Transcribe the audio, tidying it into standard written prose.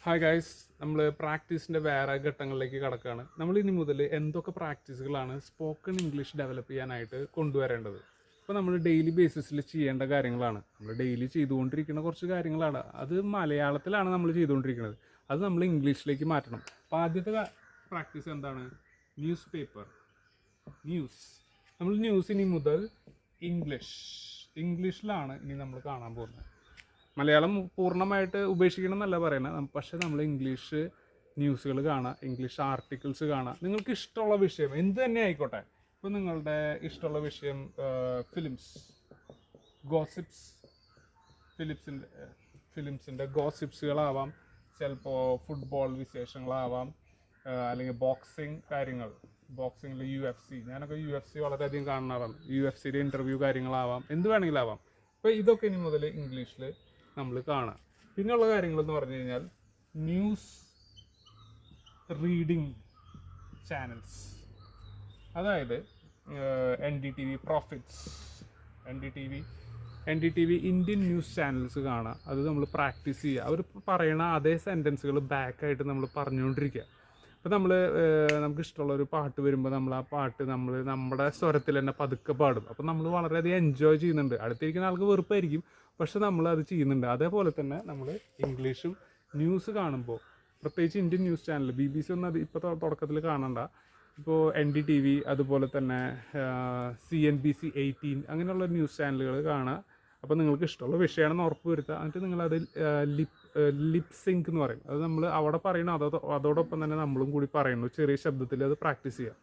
Hi guys, നമ്മൾ പ്രാക്ടീസിൻ്റെ വേറെ ഘട്ടങ്ങളിലേക്ക് കടക്കുകയാണ്. നമ്മൾ ഇനി മുതൽ എന്തൊക്കെ പ്രാക്ടീസുകളാണ് സ്പോക്കൺ ഇംഗ്ലീഷ് ഡെവലപ്പ് ചെയ്യാനായിട്ട് കൊണ്ടുവരേണ്ടത്. ഇപ്പോൾ നമ്മൾ ഡെയിലി ബേസിസിൽ ചെയ്യേണ്ട കാര്യങ്ങളാണ്. നമ്മൾ ഡെയിലി ചെയ്തുകൊണ്ടിരിക്കുന്ന കുറച്ച് കാര്യങ്ങളാണ്. അത് മലയാളത്തിലാണ് നമ്മൾ ചെയ്തുകൊണ്ടിരിക്കുന്നത്. അത് നമ്മൾ ഇംഗ്ലീഷിലേക്ക് മാറ്റണം. അപ്പോൾ ആദ്യത്തെ പ്രാക്ടീസ് എന്താണ്? News paper, news. നമ്മൾ ന്യൂസ് ഇനി മുതൽ ഇംഗ്ലീഷിലാണ് ഇനി നമ്മൾ കാണാൻ പോകുന്നത്. മലയാളം പൂർണ്ണമായിട്ട് ഉപേക്ഷിക്കണം എന്നല്ല പറയുന്നത്, പക്ഷേ നമ്മൾ ഇംഗ്ലീഷ് ന്യൂസുകൾ കാണാം, ഇംഗ്ലീഷ് ആർട്ടിക്കിൾസ് കാണാം. നിങ്ങൾക്ക് ഇഷ്ടമുള്ള വിഷയം എന്ത് തന്നെ ആയിക്കോട്ടെ. ഇപ്പോൾ നിങ്ങളുടെ ഇഷ്ടമുള്ള വിഷയം ഗോസിപ്സ്, ഫിലിംസിൻ്റെ ഗോസിപ്സുകളാവാം, ചിലപ്പോൾ ഫുട്ബോൾ വിശേഷങ്ങളാവാം, അല്ലെങ്കിൽ ബോക്സിങ് കാര്യങ്ങൾ, ബോക്സിങ്ങിൽ UFC. ഞാനൊക്കെ UFC വളരെയധികം കാണാറാണ്. UFCയുടെ ഇൻ്റർവ്യൂ കാര്യങ്ങളാവാം, എന്ത് വേണമെങ്കിലാവാം. അപ്പോൾ ഇതൊക്കെ ഇനി മുതൽ ഇംഗ്ലീഷിൽ നമ്മൾ കാണാം. പിന്നെയുള്ള കാര്യങ്ങളെന്ന് പറഞ്ഞു കഴിഞ്ഞാൽ ന്യൂസ് റീഡിങ് ചാനൽസ്, അതായത് NDTV profits, NDTV Indian news channels കാണാം. അത് നമ്മൾ പ്രാക്ടീസ് ചെയ്യുക. അവർ പറയണ അതേ സെൻറ്റൻസുകൾ ബാക്കായിട്ട് നമ്മൾ പറഞ്ഞുകൊണ്ടിരിക്കുക. അപ്പോൾ നമുക്ക് ഇഷ്ടമുള്ളൊരു പാട്ട് വരുമ്പോൾ നമ്മൾ ആ പാട്ട് നമ്മുടെ സ്വരത്തിൽ തന്നെ പതുക്കെ പാടും. അപ്പോൾ നമ്മൾ വളരെയധികം എൻജോയ് ചെയ്യുന്നുണ്ട്. അടുത്തിരിക്കുന്ന ആൾക്ക് വെറുപ്പായിരിക്കും, പക്ഷെ നമ്മൾ അത് ചെയ്യുന്നുണ്ട്. അതേപോലെ തന്നെ നമ്മൾ ഇംഗ്ലീഷും ന്യൂസ് കാണുമ്പോൾ, പ്രത്യേകിച്ച് ഇന്ത്യൻ ന്യൂസ് ചാനൽ, BBC ഒന്നും അത് ഇപ്പോൾ തുടക്കത്തിൽ കാണണ്ട. ഇപ്പോൾ NDTV, അതുപോലെ തന്നെ CNBC 18, അങ്ങനെയുള്ള ന്യൂസ് ചാനലുകൾ കാണുക. അപ്പോൾ നിങ്ങൾക്ക് ഇഷ്ടമുള്ള വിഷയമാണെന്ന് ഉറപ്പ് വരുത്തുക. എന്നിട്ട് നിങ്ങളത് ലിപ് സിങ്ക് എന്ന് പറയും. അത് നമ്മൾ അവിടെ പറയണം, അതോടൊപ്പം തന്നെ നമ്മളും കൂടി പറയുന്നു, ചെറിയ ശബ്ദത്തിൽ അത് പ്രാക്ടീസ് ചെയ്യുക.